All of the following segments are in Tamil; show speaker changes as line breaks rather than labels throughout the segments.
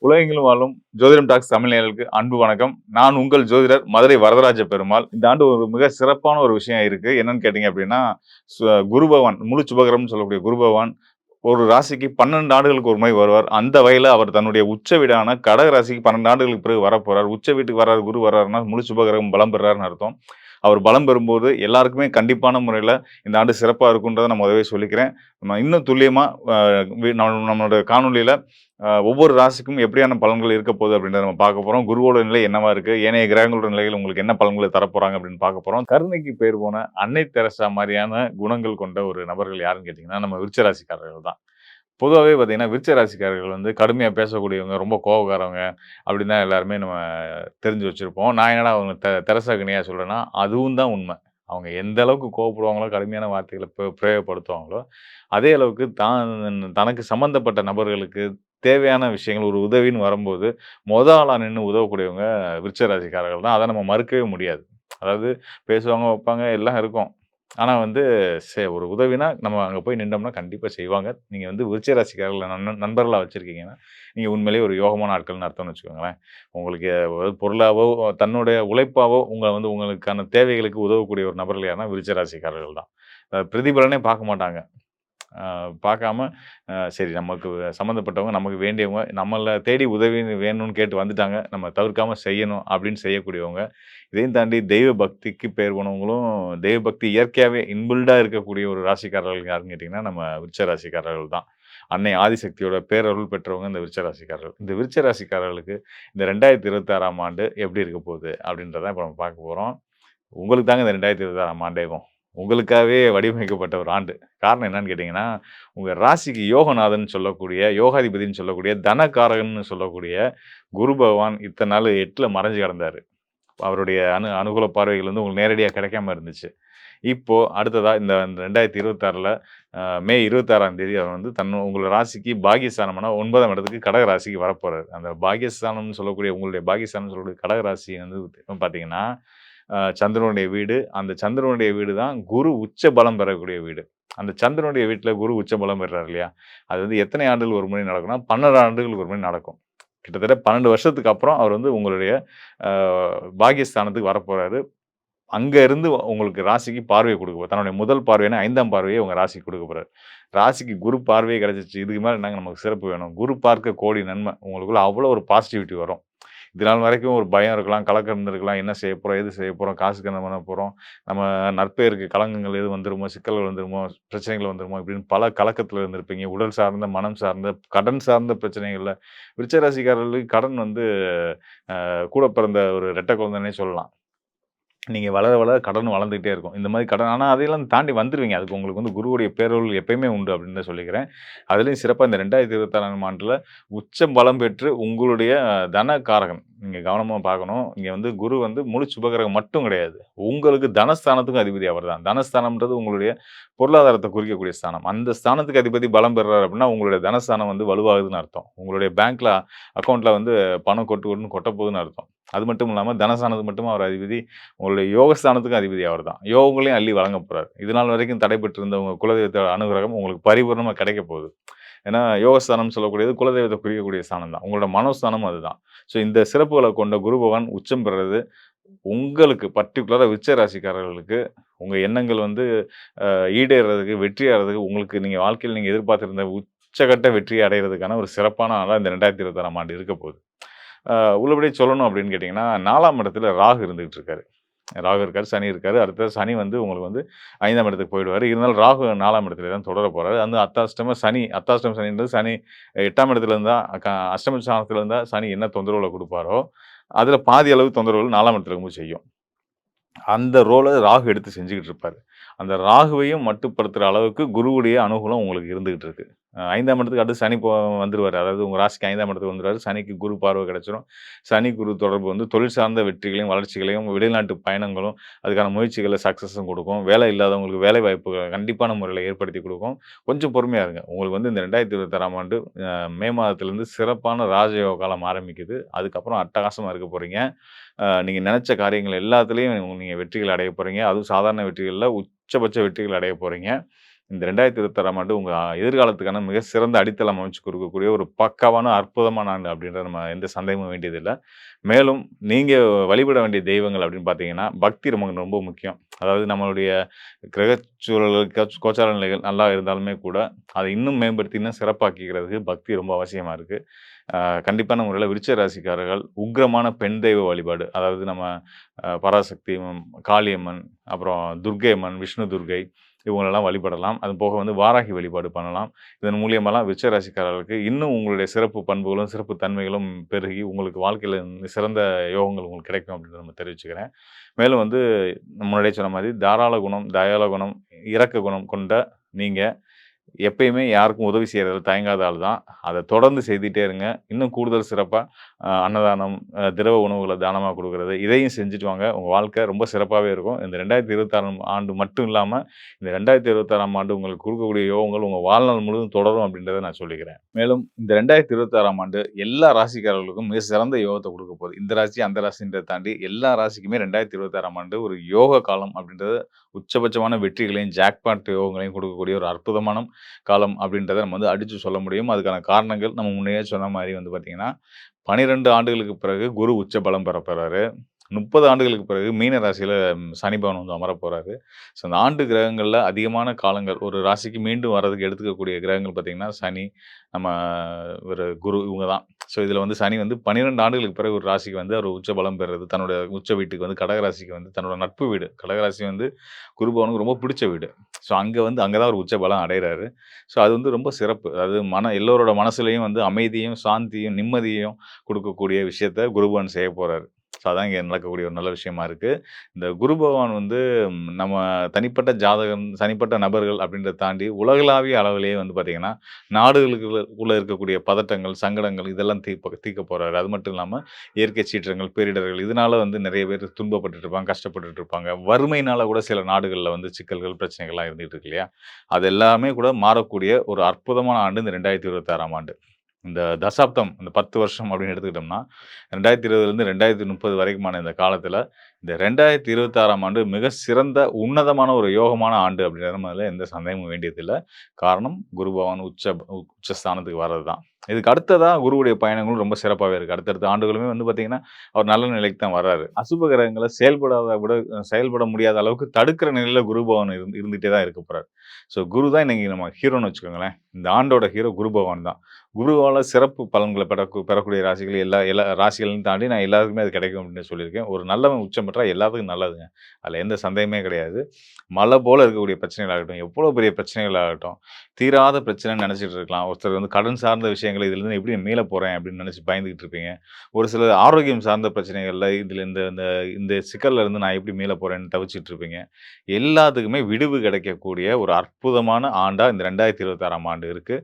உலகெங்கிலும் வாழும் ஜோதிடம் டாக்ஸ் தமிழ் நேயர்களுக்கு அன்பு வணக்கம். நான் உங்கள் ஜோதிடர் மதுரை வரதராஜ பெருமாள். இந்த ஆண்டு ஒரு மிக சிறப்பான ஒரு விஷயம் இருக்கு. என்னன்னு கேட்டீங்க அப்படின்னா, குரு பகவான் முழு சுபகிரகம்னு சொல்லக்கூடிய குரு பகவான் ஒரு ராசிக்கு 12 ஆண்டுகளுக்கு ஒரு முறை வருவார். அந்த வகையில அவர் தன்னுடைய உச்ச வீடான கடக ராசிக்கு 12 ஆண்டுகளுக்கு பிறகு வரப்போறார். உச்ச வீட்டுக்கு வர்றாரு, குரு வர்றாருன்னா முழு சுபகிரகம் பலம் பெறாருன்னு அர்த்தம். அவர் பலம் பெறும்போது எல்லாருக்குமே கண்டிப்பான முறையில இந்த ஆண்டு சிறப்பா இருக்குன்றத நான் முதவே சொல்லிக்கிறேன். நம்ம இன்னும் துல்லியமா அ வி நம்மளோட காணொளியில ஒவ்வொரு ராசிக்கும் எப்படியான பலன்கள் இருக்க போகுது அப்படின்றத நம்ம பார்க்க போறோம். குருவோட நிலை என்னவா இருக்கு? ஏனைய கிரகங்களோட நிலைகள் உங்களுக்கு என்ன பலன்களை தரப்போறாங்க அப்படின்னு பார்க்க போறோம். கருணைக்கு பேர் போன அன்னை தெரசா மாரியான குணங்கள் கொண்ட ஒரு நபர்கள் யாருன்னு கேட்டீங்கன்னா, நம்ம விருச்ச ராசிக்காரர்கள் தான். பொதுவாவே பார்த்தீங்கன்னா, விருச்ச ராசிக்காரர்கள் வந்து கடுமையா பேசக்கூடியவங்க, ரொம்ப கோவக்காரவங்க அப்படின்னு தான் எல்லாருமே நம்ம தெரிஞ்சு வச்சிருப்போம். நான் என்னடா அவங்க தெரசா கனியா சொல்றேன்னா, அதுவும் தான் உண்மை. அவங்க எந்த அளவுக்கு கோவப்படுவாங்களோ, கடுமையான வார்த்தைகள பிரயோகப்படுத்துவாங்களோ, அதே அளவுக்கு தனக்கு சம்மந்தப்பட்ட நபர்களுக்கு தேவையான விஷயங்கள் ஒரு உதவின்னு வரும்போது, ஆளா நின்னு உதவக்கூடியவங்க விருச்ச ராசிக்காரர்கள் தான். அத நம்ம மறுக்கவே முடியாது. அதாவது பேசுவாங்க, வைப்பாங்க எல்லாம் இருக்கும். ஆனா வந்து ஒரு உதவினா நம்ம அங்க போய் நின்னோம்னா கண்டிப்பா செய்வாங்க. நீங்க வந்து விருச்சிக ராசிக்காரர்கள நண்பர்களா வச்சிருக்கீங்கன்னா, நீங்க உண்மையிலேயே ஒரு யோகமான ஆட்கள்னு அர்த்தம்னு வச்சுக்கோங்களேன். உங்களுக்கு பொருளாவோ, தன்னுடைய உழைப்பாவோ உங்களுக்கான தேவைகளுக்கு உதவக்கூடிய ஒரு நபர்கள் யாருன்னா விருச்சிக ராசிக்காரர்கள் தான். பிரதிபலனே பார்க்க மாட்டாங்க. அ பார்க்காம சரி நமக்கு சம்மந்தப்பட்டவங்க, நமக்கு வேண்டியவங்க, நம்மள தேடி உதவி வேணும்னு கேட்டு வந்துட்டாங்க. நம்ம தவிர்க்காம செய்யணும் அப்படின்னு செய்யக்கூடியவங்க. இதையும் தாண்டி தெய்வ பக்திக்கு பேர் போனவங்களும், தெய்வ பக்தி இயற்கையாவே இன்பில்டா இருக்கக்கூடிய ஒரு ராசிக்காரர்கள் யாருன்னு கேட்டீங்கன்னா, நம்ம விருச்ச ராசிக்காரர்கள் தான். அன்னை ஆதிசக்தியோட பேரருள் பெற்றவங்க இந்த விருச்ச ராசிக்காரர்கள். இந்த விருச்ச ராசிக்காரர்களுக்கு இந்த 2026ஆம் ஆண்டு எப்படி இருக்க போகுது? அப்படின்றத இப்ப நம்ம பார்க்க போறோம். உங்களுக்கு தாங்க இந்த 2026ஆம் ஆண்டேவும். உங்களுக்காகவே வடிவமைக்கப்பட்ட ஒரு ஆண்டு. காரணம் என்னன்னு கேட்டீங்கன்னா, உங்க ராசிக்கு யோகநாதன் சொல்லக்கூடிய, யோகாதிபதின்னு சொல்லக்கூடிய, தனகாரகன்னு சொல்லக்கூடிய குரு பகவான் இத்தன நாள் 8ல மறைஞ்சு கிடந்தாரு. அவருடைய அனுகூல பார்வைகள் வந்து உங்களுக்கு நேரடியா கிடைக்காம இருந்துச்சு. இப்போ அடுத்ததா இந்த 2026ல மே 26ஆம் தேதி அவர் வந்து உங்களோட ராசிக்கு பாக்கியஸ்தானமான 9ஆம் இடத்துக்கு கடக ராசிக்கு வரப்போறாரு. அந்த பாக்கியஸ்தானம்னு சொல்லக்கூடிய உங்களுடைய பாக்கியஸ்தானம்னு சொல்லக்கூடிய கடக ராசி வந்து பார்த்தீங்கன்னா, சந்திரனுடைய வீடு. அந்த சந்திரனுடைய வீடு தான் குரு உச்ச பலம் பெறக்கூடிய வீடு. அந்த சந்திரனுடைய வீட்ல குரு உச்ச பலம் பெறாரு இல்லையா? அது வந்து எத்தனை ஆண்டுகள் ஒரு முறை நடக்கும்னா, 12 ஆண்டுகளுக்கு ஒரு முறை நடக்கும். கிட்டத்தட்ட 12 வருஷத்துக்கு அப்புறம் அவர் வந்து உங்களுடைய அ பாக்கியஸ்தானத்துக்கு வரப்போறாரு. அங்க இருந்து உங்களுக்கு ராசிக்கு பார்வை குடுக்க போறாரு. தன்னுடைய முதல் பார்வையான 5ஆம் பார்வைய உங்க ராசிக்கு குடுக்க போறாரு. ராசிக்கு குரு பார்வையே கிடைச்சிருச்சு. இதுக்கு மேல என்னங்க நமக்கு சிறப்பு வேணும்? குரு பார்க்க கோடி நன்மை. உங்களுக்குள்ள அவ்வளோ ஒரு பாசிட்டிவிட்டி வரும். இது நாள் வரைக்கும் ஒரு பயம் இருக்கலாம், கலக்கம் இருந்திருக்கலாம். என்ன செய்ய போறோம்? ஏது செய்ய போறோம்? காசுக்கு என்ன பண்ண போறோம்? நம்ம நற்பெயருக்கு களங்கங்கள் எதுவும் வந்துருமோ? சிக்கல்கள் வந்துருமோ? பிரச்சனைகள் வந்துருமோ? இப்படின்னு பல கலக்கத்துல இருந்திருப்பீங்க. உடல் சார்ந்த, மனம் சார்ந்த, கடன் சார்ந்த பிரச்சனைகள்ல விருச்சிக ராசிக்காரர்களுக்கு கடன் வந்து கூட பிறந்த ஒரு ரெட்டை குழந்தைன்னே சொல்லலாம். நீங்க வளர, வளர கடன் வளர்ந்துகிட்டே இருக்கும். இந்த மாரி கடன் ஆனா அதையெல்லாம் தாண்டி வந்துருவீங்க. அதுக்கு உங்களுக்கு வந்து குருவுடைய பேரருள் எப்பயுமே உண்டு அப்படின்னு தான் சொல்லிக்கிறேன். அதிலயும் சிறப்பா இந்த 2026ஆம் ஆண்டுல உச்சம் பலம் பெற்று உங்களுடைய தன காரகன். நீங்க கவனமா பார்க்கணும். இங்க வந்து குரு வந்து முழு சுபகிரகம் மட்டும் கிடையாது. உங்களுக்கு தனஸ்தானத்துக்கும் அதிபதி அவர்தான். தனஸ்தானம்ன்றது உங்களுடைய பொருளாதாரத்த குறிக்கக்கூடிய ஸ்தானம். அந்த ஸ்தானத்துக்கு அதிபதி பலம் பெறுறார் அப்படின்னா, உங்களுடைய தனஸ்தானம் வந்து வலுவாகுதுன்னு அர்த்தம். உங்களுடைய பேங்க்ல அக்கவுண்ட்ல வந்து பணம் கொட்டு கொட்டுன்னு கொட்டப்போகுதுன்னு அர்த்தம். அது மட்டும் இல்லாம தனஸ்தானத்துக்கு மட்டும் அவர் அதிபதி உங்களுடைய யோகஸ்தானத்துக்கும் அதிபதி அவர்தான். யோகங்களையும் அள்ளி வழங்கப் போறார். இதுநாள் வரைக்கும் தடைபெற்று இருந்த உங்க குலதெய்வத்தோட அனுகிரகம் உங்களுக்கு பரிபூரணமா கிடைக்கப் போகுது. ஏன்னா, யோகஸ்தானம்னு சொல்லக்கூடியது குலதெய்வத்த குறிக்கக்கூடிய ஸ்தானம் தான். உங்களோட மனோஸ்தானமும் அதுதான். ஸோ இந்த சிறப்புகள கொண்ட குரு பகவான் உச்சம் பெறுறது, உங்களுக்கு பர்ட்டிகுலரா விருச்சிக ராசிக்காரர்களுக்கு உங்க எண்ணங்கள் வந்து ஈடேறுறதுக்கு, வெற்றியாறதுக்கு உங்களுக்கு நீங்க வாழ்க்கையில நீங்க எதிர்பார்த்திருந்த உச்சகட்ட வெற்றியை அடையறதுக்கான ஒரு சிறப்பான நாளா இந்த 2026ஆம் ஆண்டு இருக்கப் போகுது. அ உள்ளபடியே சொல்லணும் அப்படின்னு கேட்டீங்கன்னா, 4ஆம் இடத்துல ராகு இருந்துகிட்டு இருக்காரு. ராகு இருக்காரு, சனி இருக்காரு. அடுத்தது சனி வந்து உங்களுக்கு வந்து 5ஆம் இடத்துக்கு போயிடுவாரு. இருந்தாலும் ராகு 4ஆம் இடத்திலே தான் தொடரப் போறாரு. வந்து அர்த்தாஷ்டம சனின்றது சனி 8ஆம் இடத்துல இருந்தா அஷ்டம ஸ்தானத்துல இருந்தா சனி என்ன தொந்தரவுகள குடுப்பாரோ, அதுல பாதி அளவு தொந்தரவுகள் 4ஆம் இடத்துல இருக்கும்போது செய்யும். அந்த ரோல ராகு எடுத்து செஞ்சுகிட்டு இருப்பாரு. அந்த ராகுவையும் மட்டுப்படுத்துற அளவுக்கு குருவுடைய அனுகூலம் உங்களுக்கு இருந்துகிட்டு இருக்கு. 5ஆம் இடத்துக்கு அடுத்து சனி வந்துருவாரு. அதாவது உங்க ராசிக்கு 5ஆம் இடத்துக்கு வந்துருவாரு. சனிக்கு குரு பார்வை கிடைச்சிரும். சனி, குரு தொடர்பு வந்து தொழில் சார்ந்த வெற்றிகளையும், வளர்ச்சிகளையும், வெளிநாட்டு பயணங்களும், அதுக்கான முயற்சிகள்ல சக்சஸும் குடுக்கும். வேலை இல்லாதவங்களுக்கு வேலை வாய்ப்புகள கண்டிப்பான முறையில ஏற்படுத்தி குடுக்கும். கொஞ்சம் பொறுமையா இருங்க. உங்களுக்கு வந்து இந்த 2026ஆம் ஆண்டு மே மாதத்திலிருந்து சிறப்பான ராஜயோக காலம் ஆரம்பிக்குது. அதுக்கப்புறம் அட்டகாசமா இருக்க போறீங்க. நீங்க நெனச்ச காரியங்கள் எல்லாத்துலயும் நீங்க வெற்றிகள் அடைய போறீங்க. அதுவும் சாதாரண வெற்றிகள் இல்ல, உச்சபட்ச வெற்றிகள் அடைய போறீங்க. இந்த 2026ஆம் ஆண்டு உங்க எதிர்காலத்துக்கான மிக சிறந்த அடித்தளம் அமைச்சு கொடுக்கக்கூடிய ஒரு பக்காவான, அற்புதமான ஆண்டு அப்படின்றத நம்ம எந்த சந்தேகமும் வேண்டியதில்ல. மேலும் நீங்க வழிபட வேண்டிய தெய்வங்கள் அப்படின்னு பார்த்தீங்கன்னா, பக்தி ரொம்ப ரொம்ப முக்கியம். அதாவது நம்மளுடைய கிரகச் சூழல்கள், கோச்சார நிலைகள் நல்லா இருந்தாலுமே கூட, அதை இன்னும் மேம்படுத்தி, இன்னும் சிறப்பாக்கிக்கிறதுக்கு பக்தி ரொம்ப அவசியமா இருக்கு. கண்டிப்பான முறையில விருச்சிக ராசிக்காரர்கள் உக்கிரமான பெண் தெய்வ வழிபாடு, அதாவது நம்ம பராசக்தி, காளியம்மன், அப்புறம் துர்க்கை அம்மன், விஷ்ணு துர்க்கை இவங்களெல்லாம் வழிபடலாம். அது போக வந்து வாராகி வழிபாடு பண்ணலாம். இதன் மூலியமாலாம் விருச்சிக ராசிக்காரர்களுக்கு இன்னும் உங்களுடைய சிறப்பு பண்புகளும், சிறப்பு தன்மைகளும் பெருகி, உங்களுக்கு வாழ்க்கையில சிறந்த யோகங்கள் உங்களுக்கு கிடைக்கும் அப்படின்றத நம்ம தெரிவிச்சுக்கிறேன். மேலும் வந்து முன்னாடியே சொன்ன மாரி தாராள குணம், தயாள குணம், இரக்க குணம் கொண்ட நீங்க எப்பயுமே யாருக்கும் உதவி செய்றதுல தயங்காத ஆள் தான். அத தொடர்ந்து செய்துட்டே இருங்க. இன்னும் கூடுதல் சிறப்பா அன்னதானம், திரவ உணவுகள தானமா குடுக்குறது, இதையும் செஞ்சுட்டு வாங்க. உங்க வாழ்க்கை ரொம்ப சிறப்பாவே இருக்கும். இந்த 2026ஆம் ஆண்டு மட்டும் இல்லாம, இந்த 2026ஆம் ஆண்டு உங்களுக்கு குடுக்கக்கூடிய யோகங்கள் உங்க வாழ்நாள் முழுவதும் தொடரும் அப்படின்றத நான் சொல்லிக்கிறேன். மேலும் இந்த 2026ஆம் ஆண்டு எல்லா ராசிக்காரர்களுக்கும் மிக சிறந்த யோகத்த குடுக்கப் போகுது. இந்த ராசி, அந்த ராசின்றத தாண்டி எல்லா ராசிக்குமே 2026ஆம் ஆண்டு ஒரு யோக காலம் அப்படின்றது உச்சபட்சமான வெற்றிகளையும், ஜாக்பாட் யோகங்களையும் குடுக்கக்கூடிய ஒரு அற்புதமான காலம் அப்படின்றத நம்ம வந்து அடிச்சு சொல்ல முடியும். அதுக்கான காரணங்கள் நம்ம முன்னயே சொன்ன மாரி வந்து பார்த்தீங்கன்னா, 12 ஆண்டுகளுக்கு பிறகு குரு உச்ச பலம் பெறப் போறாரு. 30 ஆண்டுகளுக்கு பிறகு மீன ராசியில சனி பகவான் வந்து அமரப் போறாரு. ஸோ அந்த ஆண்டு கிரகங்கள்ல அதிகமான காலங்கள் ஒரு ராசிக்கு மீண்டும் வர்றதுக்கு எடுத்துக்கக்கூடிய கிரகங்கள் பார்த்தீங்கன்னா, சனி, நம்ம ஒரு குரு இவங்க தான். ஸோ இதில வந்து சனி வந்து 12 ஆண்டுகளுக்கு பிறகு ஒரு ராசிக்கு வந்து அவர் உச்ச பலம் பெறுறது. தன்னோட உச்ச வீட்டுக்கு வந்து கடக ராசிக்கு வந்து தன்னோட நட்பு வீடு. கடக ராசி வந்து குரு பகவானுக்கு ரொம்ப பிடிச்ச வீடு. ஸோ அங்க தான் அவர் உச்ச பலம் அடையறாரு. ஸோ அது வந்து ரொம்ப சிறப்பு. அதாவது எல்லோரோட மனசுலயும் வந்து அமைதியும், சாந்தியும், நிம்மதியையும் குடுக்கக்கூடிய விஷயத்த குரு பகவான் செய்யப் போறாரு. ஸோ அதான் இங்க நடக்கக்கூடிய ஒரு நல்ல விஷயமா இருக்கு. இந்த குரு பகவான் வந்து நம்ம தனிப்பட்ட ஜாதகம், தனிப்பட்ட நபர்கள் அப்படின்றத தாண்டி உலகளாவிய அளவிலேயே வந்து பார்த்தீங்கன்னா, நாடுகளுக்குள்ள இருக்கக்கூடிய பதட்டங்கள், சங்கடங்கள் இதெல்லாம் தீர்க்கப் போறாரு. அது மட்டும் இல்லாம இயற்கை சீற்றங்கள், பேரிடர்கள் இதனால வந்து நெறைய பேர் துன்பப்பட்டுட்டு இருப்பாங்க, கஷ்டப்பட்டுட்டு இருப்பாங்க. வறுமையினால கூட சில நாடுகள்ல வந்து சிக்கல்கள், பிரச்சனைகள்லாம் இருந்துட்டு இருக்கு இல்லையா? அது எல்லாமே கூட மாறக்கூடிய ஒரு அற்புதமான ஆண்டு இந்த 2026ஆம் ஆண்டு. இந்த தசாப்தம், இந்த 10 வருஷம் அப்படின்னு எடுத்துக்கிட்டோம்னா, 2020லேருந்து 2030 வரைக்குமான இந்த காலத்தில, இந்த 2026ஆம் ஆண்டு மிக சிறந்த, உன்னதமான ஒரு யோகமான ஆண்டு அப்படின்றதுல எந்த சந்தேகமும் வேண்டியதில்ல. காரணம் குரு பகவான் உச்ச ஸ்தானத்துக்கு வர்றது தான். இதுக்கு அடுத்ததா குருவுடைய பயணங்களும் ரொம்ப சிறப்பாவே இருக்கு. அடுத்தடுத்த ஆண்டுகளுமே வந்து பார்த்தீங்கன்னா, அவர் நல்ல நிலைக்கு தான் வர்றாரு. அசுப கிரகங்கள செயல்பட முடியாத அளவுக்கு தடுக்கிற நிலையில குரு பகவான் இருந்துட்டே தான் இருக்க போறாரு. ஸோ குரு தான் இன்னைக்கு நம்ம ஹீரோன்னு வச்சுக்கோங்களேன். இந்த ஆண்டோட ஹீரோ குரு பகவான் தான். குருவால சிறப்பு பலன்கள பெறக்கூடிய ராசிகள் எல்லா எல்லா ராசிகளையும் தாண்டி நான் எல்லாருக்குமே அது கிடைக்கும் அப்படின்னு சொல்லியிருக்கேன். ஒரு நல்லவன் உச்சம் பெற்றா எல்லாத்துக்கும் நல்லதுங்க. அதுல எந்த சந்தேகமே கிடையாது. மலை போல இருக்கக்கூடிய பிரச்சனைகள் ஆகட்டும், எவ்வளோ பெரிய பிரச்சனைகள் ஆகட்டும், தீராத பிரச்சனைன்னு நெனச்சிட்டு இருக்கலாம். ஒருத்தர் வந்து கடன் சார்ந்த விஷயங்கள் இதுலருந்து எப்படி மீள போறேன் அப்படின்னு நெனச்சு பயந்துகிட்டு இருப்பீங்க. ஒரு சிலர் ஆரோக்கியம் சார்ந்த பிரச்சனைகள்ல இதுல இந்த இந்த இந்த சிக்கல்ல இருந்து நான் எப்படி மீள போறேன்னு தவிச்சிட்டு இருப்பீங்க. எல்லாத்துக்குமே விடிவு கிடைக்கக்கூடிய ஒரு அற்புதமான ஆண்டா இந்த 2026ஆம் ஆண்டு இருக்கு.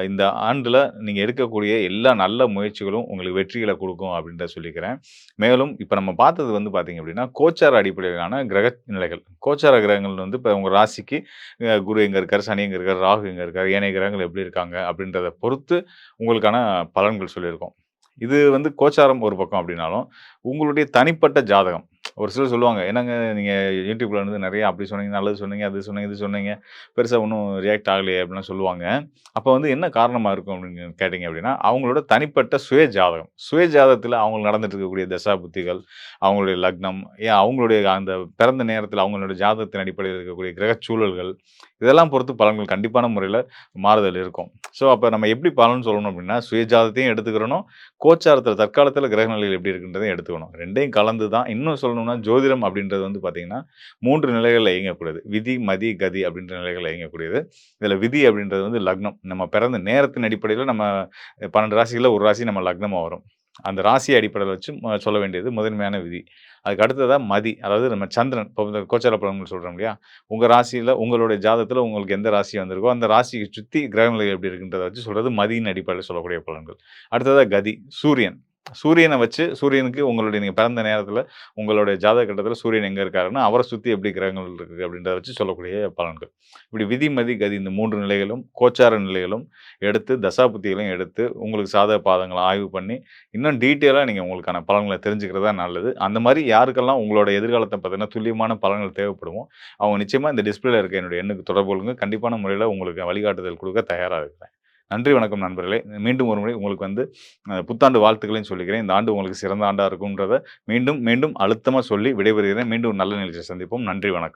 இந்த ஆண்டுல நீங்க எடுக்கக்கூடிய எல்லா நல்ல முயற்சிகளும் உங்களுக்கு வெற்றிகள குடுக்கும் அப்படின்றத சொல்லிக்கிறேன். மேலும் இப்ப நம்ம பார்த்தது வந்து பார்த்தீங்க அப்படின்னா, கோச்சார அடிப்படையிலான கிரக நிலைகள். கோச்சார கிரகங்கள் வந்து இப்ப உங்க ராசிக்கு குரு எங்க இருக்காரு, சனி எங்க இருக்காரு, ராகு எங்க இருக்காரு, ஏனைய கிரகங்கள் எப்படி இருக்காங்க அப்படின்றத பொறுத்து உங்களுக்கான பலன்கள் சொல்லியிருக்கோம். இது வந்து கோச்சாரம் ஒரு பக்கம் அப்படின்னாலும், உங்களுடைய தனிப்பட்ட ஜாதகம். ஒரு சிலர் சொல்லுவாங்க, "என்னங்க நீங்க YouTubeல வந்து நெறைய அப்படி சொன்னீங்க, நல்லது சொன்னீங்க, அது சொன்னீங்க, இது சொன்னீங்க. பெருசா ஒண்ணும் ரியாக்ட் ஆகலையே" அப்படிலாம் சொல்லுவாங்க. அப்ப வந்து என்ன காரணமா இருக்கும் அப்படின்னு கேட்டீங்க அப்படின்னா, அவங்களோட தனிப்பட்ட சுய ஜாதகம். சுய ஜாதகத்துல அவங்களுக்கு நடந்துட்டு இருக்கக்கூடிய தசா புத்திகள், அவங்களுடைய லக்னம், ஏன் அவங்களுடைய அந்த பிறந்த நேரத்துல அவங்களுடைய ஜாதகத்தின் அடிப்படையில் இருக்கக்கூடிய கிரகச் சூழல்கள், இதெல்லாம் பொறுத்து பலன்கள் கண்டிப்பான முறையில மாறுதல் இருக்கும். ஸோ, அப்ப நம்ம எப்படி பலன் சொல்லணும் அப்படின்னா, சுய ஜாதகத்தையும் எடுத்துக்கிறணும், கோச்சாரத்துல தற்காலத்துல கிரக நிலைகள் எப்படி இருக்குன்றதையும் எடுத்துக்கணும். 2யும் கலந்து தான். இன்னும் சொல்லணும்னா, ஜோதிடம் அப்படின்றது வந்து பார்த்தீங்கன்னா, 3 நிலைகள்ல இயங்கக்கூடியது. விதி, மதி, கதி அப்படின்ற நிலைகள்ல இயங்கக்கூடியது. இதுல விதி அப்படின்றது வந்து லக்னம். நம்ம பிறந்த நேரத்தின் அடிப்படையில நம்ம 12 ராசிகள்ல ஒரு ராசி நம்ம லக்னமா வரும். அந்த ராசிய அடிப்படையில வச்சு சொல்ல வேண்டியது முதன்மையான விதி. அதுக்கு அடுத்ததா மதி. அதாவது நம்ம சந்திரன் இப்போ இந்த கோச்சார பலன்கள் சொல்றோம் இல்லையா? உங்க ராசியில உங்களுடைய ஜாதகத்துல உங்களுக்கு எந்த ராசி வந்திருக்கோ, அந்த ராசிய சுத்தி கிரக நிலை எப்படி இருக்குன்றத வச்சு சொல்றது மதியின் அடிப்படையில சொல்லக்கூடிய பலன்கள். அடுத்ததா கதி, சூரியன். சூரியன வச்சு சூரியனுக்கு உங்களுடைய நீங்க பிறந்த நேரத்தில, உங்களுடைய ஜாதக கட்டத்தில சூரியன் எங்க இருக்காருன்னா, அவர சுத்தி எப்படி கிரகங்கள் இருக்கு அப்படின்றத வச்சு சொல்லக்கூடிய பலன்கள். இப்படி விதி, மதி, கதி இந்த 3 நிலைகளும், கோச்சார நிலைகளும் எடுத்து, தசாபுத்திகளையும் எடுத்து, உங்களுக்கு சாதக பாதங்கள ஆய்வு பண்ணி, இன்னும் டீட்டெயிலா நீங்க உங்களுக்கான பலன்கள தெரிஞ்சுக்கிறது தான் நல்லது. அந்த மாரி யாருக்கெல்லாம் உங்களோட எதிர்காலத்த பார்த்தீங்கன்னா, துல்லியமான பலன்கள் தேவைப்படுமோ, அவங்க நிச்சயமா இந்த டிஸ்ப்ளேல இருக்க என்னுடைய எண்ணுக்கு தொடர்பு கொள்ளுங்க. கண்டிப்பான முறையில உங்களுக்கு வழிகாட்டுதல் குடுக்க தயாரா இருக்கிறேன். நன்றி, வணக்கம் நண்பர்களே. மீண்டும் ஒரு முறை உங்களுக்கு வந்து புத்தாண்டு வாழ்த்துக்களையும் சொல்லிக்கிறேன். இந்த ஆண்டு உங்களுக்கு சிறந்த ஆண்டா இருக்கும்ன்றத மீண்டும், மீண்டும் அழுத்தமா சொல்லி விடைபெறுகிறேன். மீண்டும் ஒரு நல்ல நிகழ்ச்சியில சந்திப்போம். நன்றி, வணக்கம்.